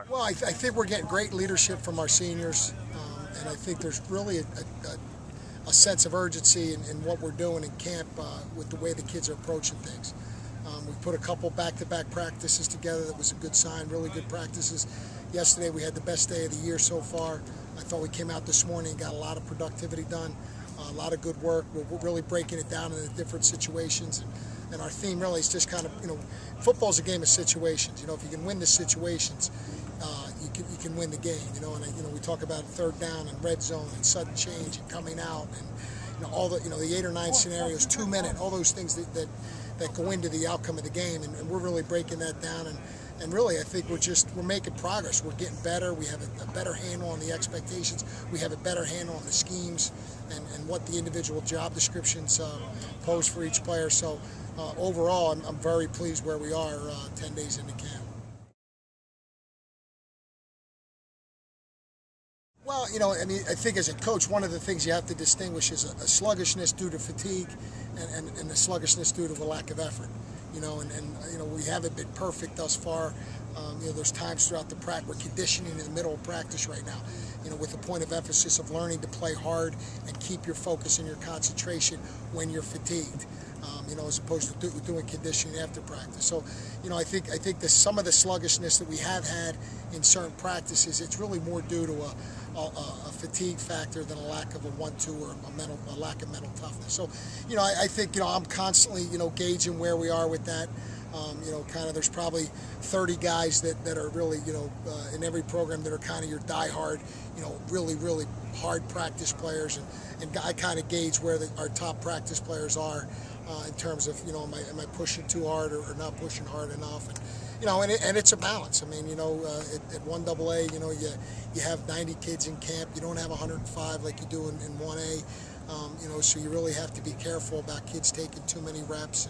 Well, I think we're getting great leadership from our seniors, and I think there's really a sense of urgency in what we're doing in camp with the way the kids are approaching things. We put a couple back-to-back practices together. That was a good sign, really good practices. Yesterday we had the best day of the year so far. I thought we came out this morning and got a lot of productivity done, a lot of good work. We're really breaking it down into different situations. And our theme really is just kind of, football's a game of situations. If you can win the situations, you can win the game. And we talk about third down and red zone and sudden change and coming out and all the 8 or 9 scenarios, 2 minute, all those things that go into the outcome of the game. And we're really breaking that down. And really, I think we're making progress. We're getting better. We have a better handle on the expectations. We have a better handle on the schemes and what the individual job descriptions pose for each player. So overall, I'm very pleased where we are 10 days into camp. Well, I think as a coach, one of the things you have to distinguish is a sluggishness due to fatigue and a sluggishness due to a lack of effort. We haven't been perfect thus far. There's times throughout the practice, we're conditioning in the middle of practice right now, with the point of emphasis of learning to play hard and keep your focus and your concentration when you're fatigued. As opposed to doing conditioning after practice. So, I think some of the sluggishness that we have had in certain practices, it's really more due to a fatigue factor than a lack of a 1-2 or a lack of mental toughness. So, I think I'm constantly gauging where we are with that. There's probably 30 guys that are really in every program that are kind of your diehard, really hard practice players, and I kind of gauge where our top practice players are. In terms of am I pushing too hard or not pushing hard enough, and it's a balance. At 1AA, you have 90 kids in camp. You don't have 105 like you do in 1A. So you really have to be careful about kids taking too many reps.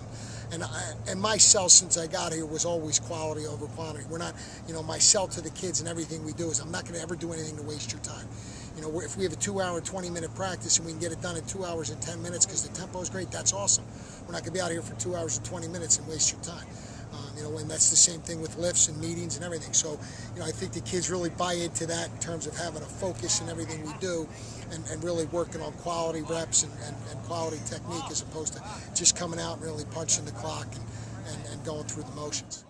And my sell since I got here was always quality over quantity. We're not, my sell to the kids and everything we do is I'm not going to ever do anything to waste your time. If we have a 2-hour, 20-minute practice and we can get it done in 2 hours and 10 minutes because the tempo is great, that's awesome. We're not going to be out here for 2 hours and 20 minutes and waste your time. And that's the same thing with lifts and meetings and everything. So, I think the kids really buy into that in terms of having a focus in everything we do and really working on quality reps and quality technique as opposed to just coming out and really punching the clock and going through the motions.